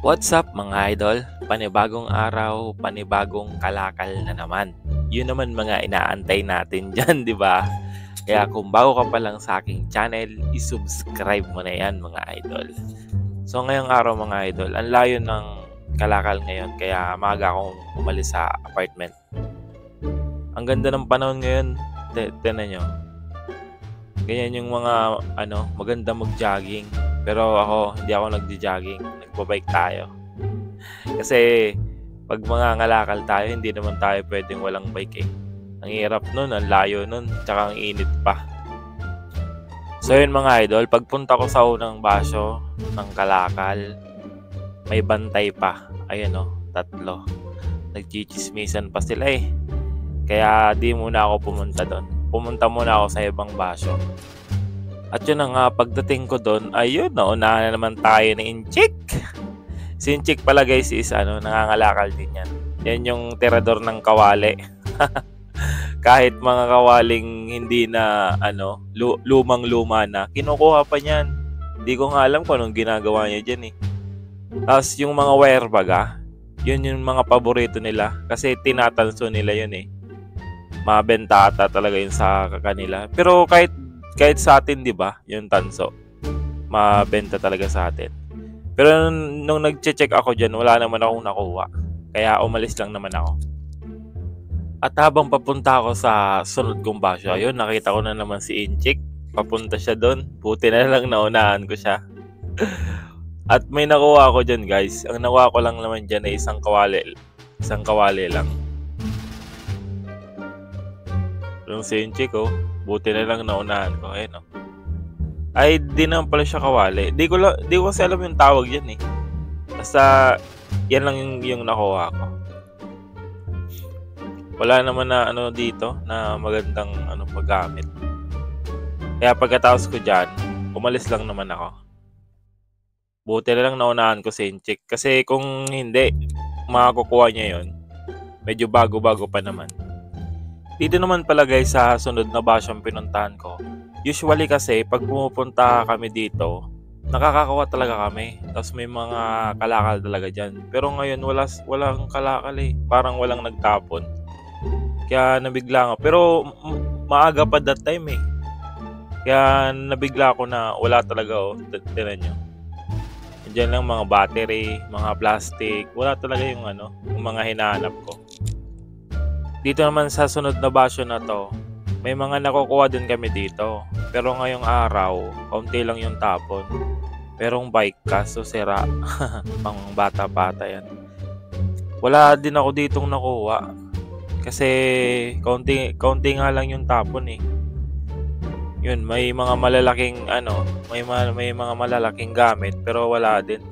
What's up mga idol? Panibagong araw, panibagong kalakal na naman. Yun naman mga inaantay natin dyan, di ba? Kaya kung bago ka pa lang sa aking channel, isubscribe mo na yan mga idol. So ngayong araw mga idol, ang layo ng kalakal ngayon kaya maaga akong umalis sa apartment. Ang ganda ng panahon ngayon, tinan nyo. Ganyan yung mga maganda mag-jogging. Pero hindi ako nagja-jogging. Nagpo-bike tayo. Kasi pag mga ngalakal tayo, hindi naman tayo pwedeng walang bike eh. Ang hirap nun, ang layo nun, tsaka ang init pa. So yun mga idol, pagpunta ko sa unang basyo ng kalakal, may bantay pa. Ayun tatlo. Nagchichismisan pa sila eh. Kaya di muna ako pumunta doon. Pumunta muna ako sa ibang basyo. At yun nga, pagdating ko doon, ayun, naunahan na naman tayo ni Inchik. Si Inchik pala guys is nangangalakal din yan. Yan yung tirador ng kawali. Kahit mga kawaling hindi na, lumang-luma na, kinukuha pa niyan. Hindi ko nga alam kung anong ginagawa niya dyan eh. Tapos yung mga wire baga, yun yung mga paborito nila. Kasi tinatanso nila yun eh. Mabenta ata talaga yun sa kanila. Pero kahit sa atin, 'di ba? Yung tanso. Mabenta talaga sa atin. Pero nung nagche-check ako diyan, wala naman akong nakuha. Kaya umalis lang naman ako. At habang papunta ako sa sunod kong basyo, ayun, nakita ko na naman si Inchik. Papunta siya doon. Buti na lang naunahan ko siya. At may nakuha ako diyan, guys. Ang nakuha ko lang naman diyan ay isang kawali. Isang kawali lang. Yung si Inchik, buti na lang naunahan ko. Ayun, ay, di naman pala siya kawali. Di ko kasi alam yung tawag yan eh. Basta, yan lang yung nakuha ko. Wala naman na dito na magandang paggamit. Kaya pagkatapos ko dyan, umalis lang naman ako. Buti na lang naunahan ko si Inchik. Kasi kung hindi, makakukuha niya yun. Medyo bago-bago pa naman. Dito naman pala guys sa sunod na basyong pinuntahan ko. Usually kasi pag pumupunta kami dito, nakakakuha talaga kami. Tapos may mga kalakal talaga dyan. Pero ngayon walang kalakal eh. Parang walang nagtapon. Kaya nabigla ako. Pero maaga pa that time eh. Kaya nabigla ako na wala talaga Tignan nyo. Diyan lang mga battery, mga plastic. Wala talaga yung mga hinahanap ko. Dito naman sa sunod na basyo na to, may mga nakukuha din kami dito. Pero ngayong araw, kaunti lang yung tapon. Pero yung bike kaso sira. Pang bata-bata yan. Wala din ako ditong nakuha. Kasi kaunti nga lang yung tapon eh. Yun, may mga malalaking may mga malalaking gamit pero wala din.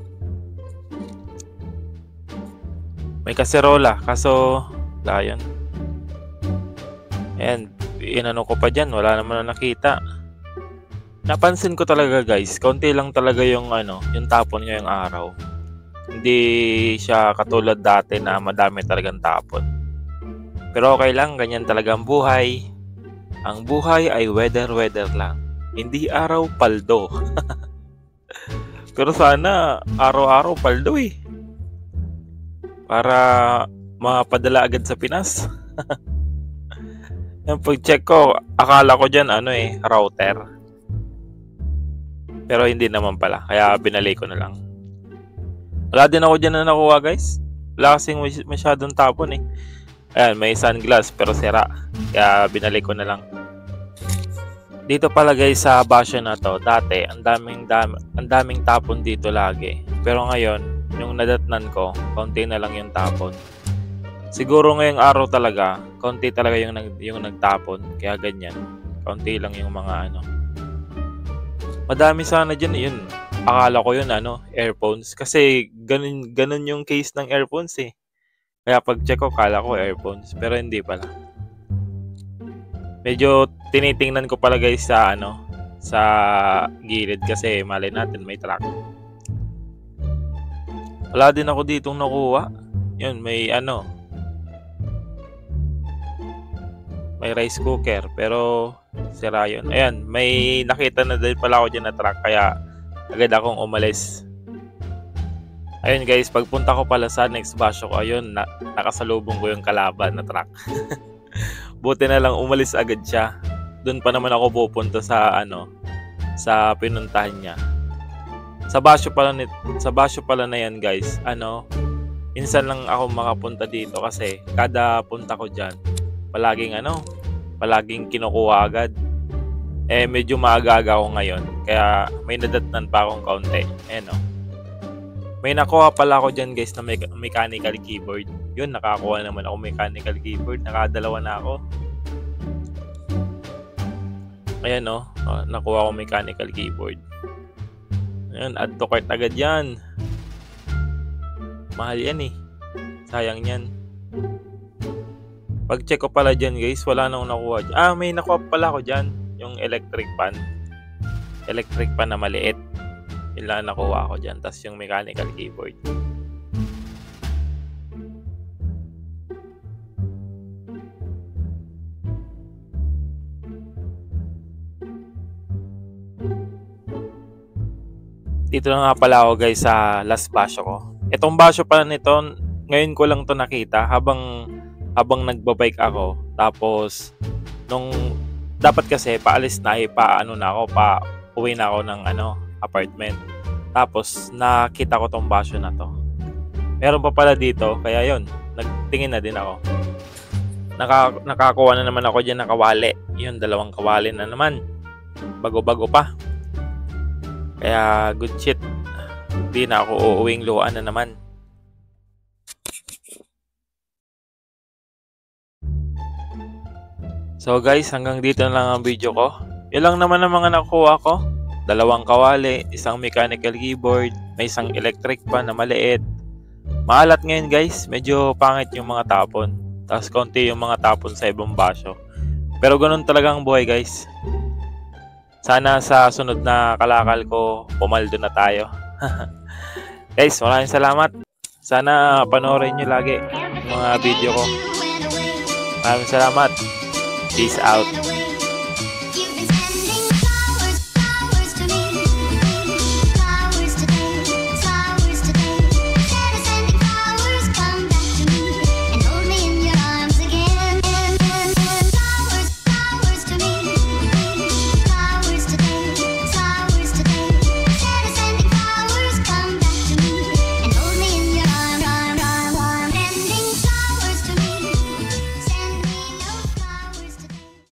May kaserola kaso wala yun. And inano ko pa dyan, wala naman na nakita. Napansin ko talaga guys, kaunti lang talaga yung yung tapon ngayong araw. Hindi siya katulad dati na madami talagang tapon. Pero okay lang, ganyan talaga ang buhay. Ang buhay ay weather lang. Hindi araw paldo. Pero sana araw-araw paldo eh. Para mapadala agad sa Pinas. Yung pag-check ko, akala ko dyan router. Pero hindi naman pala. Kaya binalik ko na lang. Wala din ako dyan na nakuha guys. Wala kasing masyadong tapon eh. Ayan, may sunglass pero sira. Kaya binalik ko na lang. Dito pala guys sa basyo na to, dati ang daming tapon dito lagi. Pero ngayon, yung nadatnan ko, konti na lang yung tapon. Siguro ngayong araw talaga, konti talaga yung nagtapon. Kaya ganyan. Konti lang yung mga Madami sana dyan yun. Akala ko yun earphones. Kasi ganun yung case ng earphones eh. Kaya pag check ko, kala ko earphones. Pero hindi pala. Medyo tinitingnan ko pala guys sa sa gilid kasi malay natin may truck. Wala din ako ditong nakuha. Yun, may may rice cooker pero sira yun. Ayan, may nakita na din pala ako dyan na truck kaya agad akong umalis. Ayun guys, pagpunta ko pala sa next basyo ko, ayun, nakasalubong ko yung kalaban na truck. Buti na lang umalis agad siya. Doon pa naman ako pupunta sa sa pinuntahan niya. Sa basyo pala na yan guys, minsan lang ako makapunta dito kasi kada punta ko diyan, palaging kinukuha agad. Medyo maaga-aga ako ngayon, kaya may nadatnan pa akong kaunti. May nakuha pala ako dyan guys na mechanical keyboard. Yun, nakakuha naman ako mechanical keyboard. Nakadalawa na ako. Ayan nakuha ko mechanical keyboard. Ayan, add to cart agad yan. Mahal yan eh. Sayang yan. Pag check ko pala dyan guys, wala nang nakuha dyan. May nakuha pala ako dyan. Yung electric pan. Electric pan na maliit. Yun lang nakuha ko dyan. Tapos yung mechanical keyboard. Dito na nga pala ako guys sa last basyo ko. Itong basyo pala nito, ngayon ko lang to nakita habang nagbabike ako. Tapos dapat kasi paalis na uwi na ako ng apartment. Tapos nakita ko tong basyo na to. Meron pa pala dito, kaya yon, nagtingin na din ako. Nakakuha na naman ako diyan ng kawali. Yun, 2 kawali na naman. Bago-bago pa. Kaya good shit. Hindi na ako uuwing luhaan na naman. So guys, hanggang dito na lang ang video ko. Yun lang naman ang mga nakuha ko. 2 kawali, 1 mechanical keyboard, may 1 electric pan na maliit. Maalat ngayon guys, medyo pangit yung mga tapon. Tapos konti yung mga tapon sa ibang basyo. Pero ganun talaga ang buhay guys. Sana sa sunod na kalakal ko, pumaldo na tayo. Guys, maraming salamat. Sana panoorin nyo lagi yung mga video ko. Maraming salamat. Peace out.